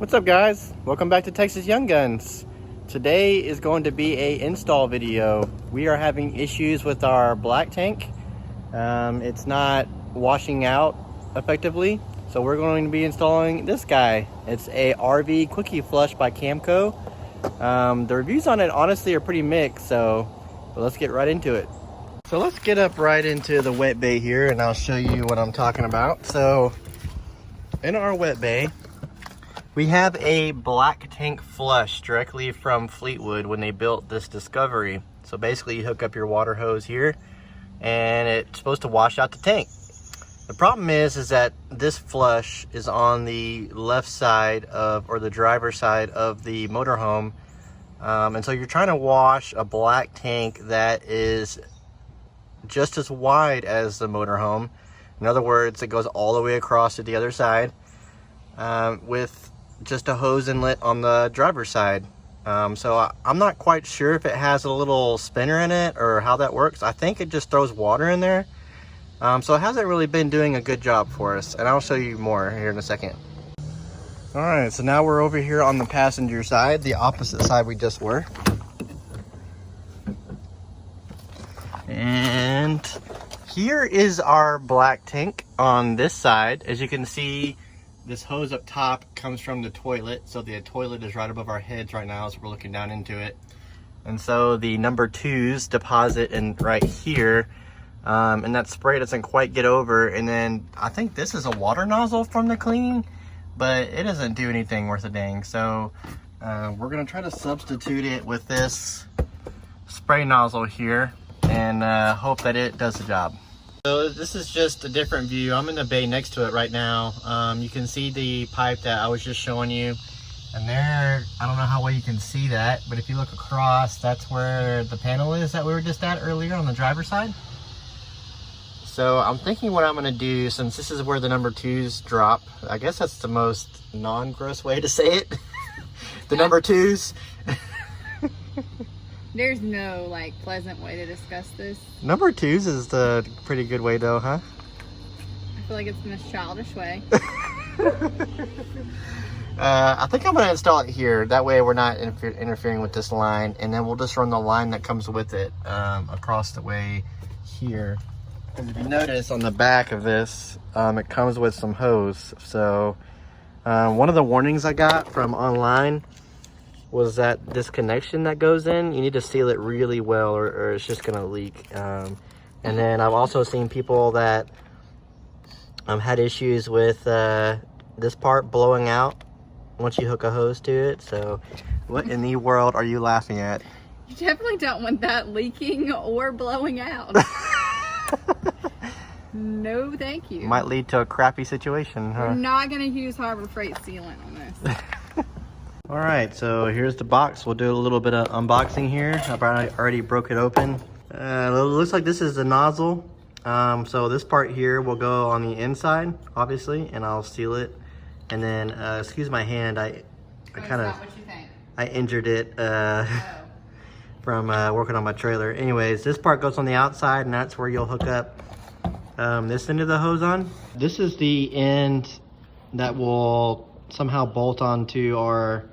What's up, guys? Welcome back to Texas Young Guns. Today is going to be a install video. We are having issues with our black tank. It's not washing out effectively, so we're going to be installing this guy. It's a RV Quickie flush by CAMCO. The reviews on it honestly are pretty mixed, so let's get right into it. So let's get up right into the wet bay here and I'll show you what I'm talking about. So in our wet bay, we have a black tank flush directly from Fleetwood when they built this Discovery. So basically you hook up your water hose here and it's supposed to wash out the tank. The problem is that this flush is on the left side of, or the driver's side of the motorhome. And so you're trying to wash a black tank that is just as wide as the motorhome. In other words, it goes all the way across to the other side with just a hose inlet on the driver's side. So I'm not quite sure if it has a little spinner in it or how that works. I think it just throws water in there. So it hasn't really been doing a good job for us, and I'll show you more here in a second. All right, so now we're over here on the passenger side, the opposite side we just were. And here is our black tank on this side. As you can see, this hose up top comes from the toilet. So the toilet is right above our heads right now as we're looking down into it. And so the number 2s deposit in right here. And that spray doesn't quite get over. And then I think this is a water nozzle from the cleaning, but it doesn't do anything worth a dang. So we're gonna try to substitute it with this spray nozzle here and hope that it does the job. So this is just a different view. I'm in the bay next to it right now. You can see the pipe that I was just showing you. And there, I don't know how well you can see that, but if you look across, that's where the panel is that we were just at earlier on the driver's side. So I'm thinking what I'm gonna do, since this is where the number 2s drop, I guess that's the most non-gross way to say it. The number 2s. There's no like pleasant way to discuss this. Number 2s is the pretty good way though, huh? I feel like it's in a childish way. I think I'm gonna install it here. That way we're not interfering with this line, and then we'll just run the line that comes with it across the way here. And if you notice on the back of this, it comes with some hose. So one of the warnings I got from online was that this connection that goes in, you need to seal it really well or it's just gonna leak. And then I've also seen people that had issues with this part blowing out once you hook a hose to it. So what in the world are you laughing at? You definitely don't want that leaking or blowing out. No, thank you. Might lead to a crappy situation, huh? We're not gonna use Harbor Freight sealant on this. All right, so here's the box. We'll do a little bit of unboxing here. I've already broke it open. It looks like this is the nozzle. So this part here will go on the inside, obviously, and I'll seal it. And then, excuse my hand, I kind of, I injured it from working on my trailer. Anyways, this part goes on the outside, and that's where you'll hook up this end of the hose on. This is the end that will somehow bolt onto our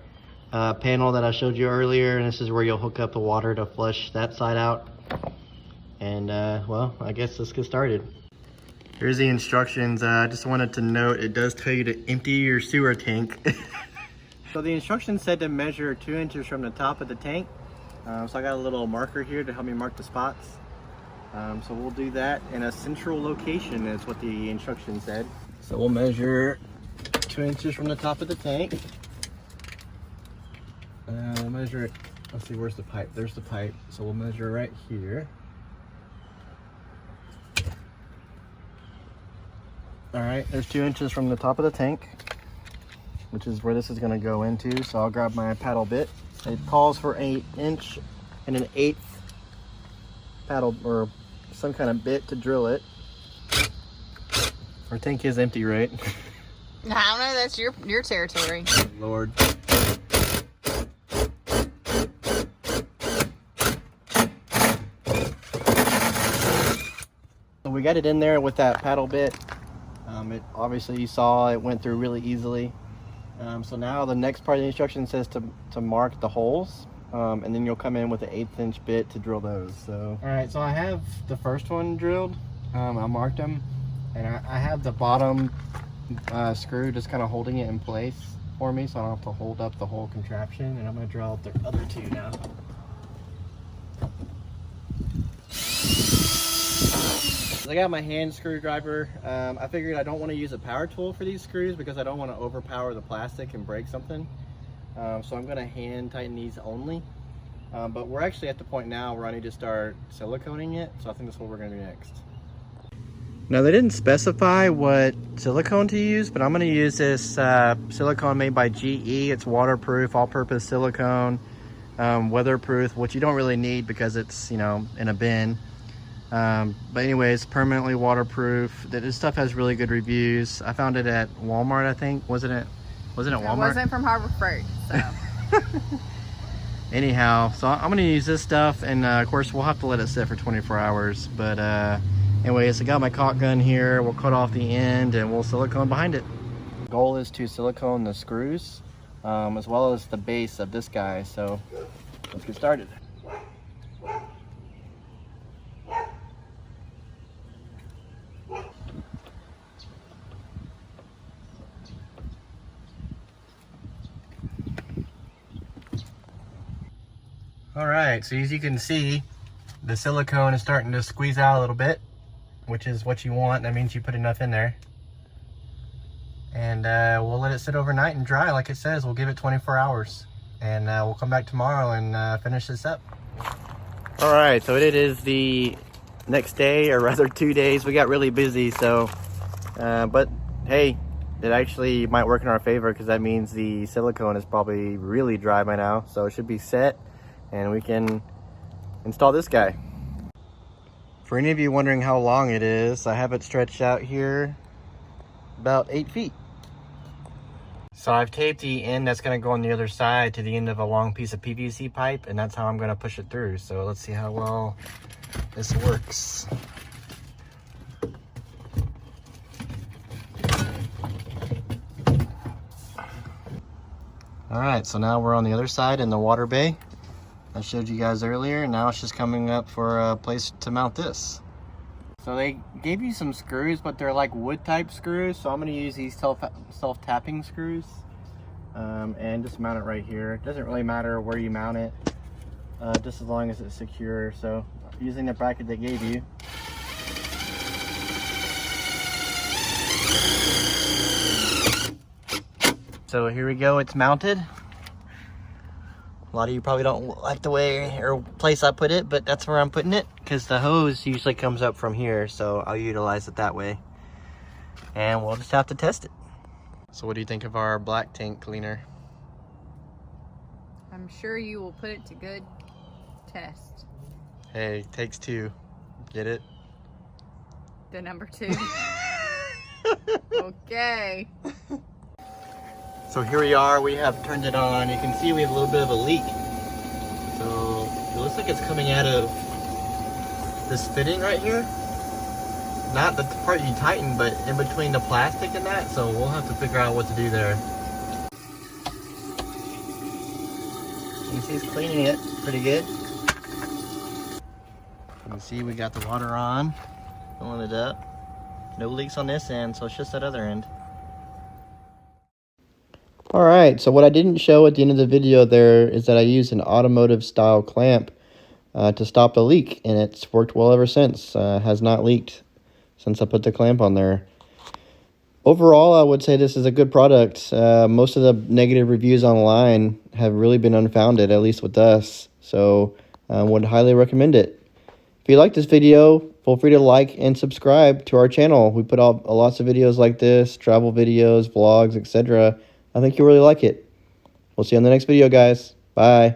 panel that I showed you earlier, and this is where you'll hook up the water to flush that side out. And well, I guess let's get started. Here's the instructions. I just wanted to note, it does tell you to empty your sewer tank. So the instructions said to measure 2 inches from the top of the tank. So I got a little marker here to help me mark the spots. So we'll do that in a central location is what the instruction said. So we'll measure 2 inches from the top of the tank. We'll measure it, let's see, where's the pipe? There's the pipe. So we'll measure right here. All right, there's 2 inches from the top of the tank, which is where this is gonna go into. So I'll grab my paddle bit. It calls for 1 inch and 1/8 paddle or some kind of bit to drill it. Our tank is empty, right? I don't know, that's your territory. Lord. So we got it in there with that paddle bit. It obviously, you saw it went through really easily. So now the next part of the instruction says to mark the holes, and then you'll come in with an 1/8 inch bit to drill those. So, all right, so I have the first one drilled. I marked them, and I have the bottom screw just kind of holding it in place for me, so I don't have to hold up the whole contraption. And I'm going to drill out the other two now. I got my hand screwdriver. I figured I don't want to use a power tool for these screws because I don't want to overpower the plastic and break something. So I'm going to hand tighten these only. But we're actually at the point now where I need to start siliconing it. So I think that's what we're going to do next. Now they didn't specify what silicone to use, but I'm going to use this silicone made by GE. It's waterproof, all-purpose silicone, weatherproof, which you don't really need because it's, you know, in a bin. But anyways, permanently waterproof. This stuff has really good reviews. I found it at Walmart, I think. Wasn't it Walmart? It wasn't from Harbor Freight, so. Anyhow, so I'm gonna use this stuff, and of course we'll have to let it sit for 24 hours. But anyways, I got my caulk gun here. We'll cut off the end and we'll silicone behind it. The goal is to silicone the screws, as well as the base of this guy. So let's get started. All right, so as you can see, the silicone is starting to squeeze out a little bit, which is what you want. That means you put enough in there. And we'll let it sit overnight and dry like it says. We'll give it 24 hours. And we'll come back tomorrow and finish this up. All right, so it is the next day, or rather 2 days. We got really busy, so, but hey, it actually might work in our favor because that means the silicone is probably really dry by now. So it should be set, and we can install this guy. For any of you wondering how long it is, I have it stretched out here about 8 feet. So I've taped the end that's going to go on the other side to the end of a long piece of PVC pipe, and that's how I'm going to push it through. So let's see how well this works. All right, so now we're on the other side in the water bay I showed you guys earlier. Now it's just coming up for a place to mount this. So they gave you some screws, but they're like wood type screws. So I'm gonna use these self-tapping screws and just mount it right here. It doesn't really matter where you mount it, just as long as it's secure. So using the bracket they gave you. So here we go, it's mounted. A lot of you probably don't like the way or place I put it, but that's where I'm putting it because the hose usually comes up from here, so I'll utilize it that way. And we'll just have to test it. So what do you think of our black tank cleaner? I'm sure you will put it to good test. Hey, takes two. Get it? The number 2. Okay. So here we are, we have turned it on. You can see we have a little bit of a leak. So it looks like it's coming out of this fitting right here. Not the part you tighten, but in between the plastic and that. So we'll have to figure out what to do there. You can see it's cleaning it pretty good. You can see we got the water on, filling it up. No leaks on this end, so it's just that other end. All right, so what I didn't show at the end of the video there is that I used an automotive style clamp to stop the leak, and it's worked well ever since. Has not leaked since I put the clamp on there. Overall, I would say this is a good product. Most of the negative reviews online have really been unfounded, at least with us. So I would highly recommend it. If you like this video, feel free to like and subscribe to our channel. We put out lots of videos like this, travel videos, vlogs, etc. I think you'll really like it. We'll see you on the next video, guys. Bye.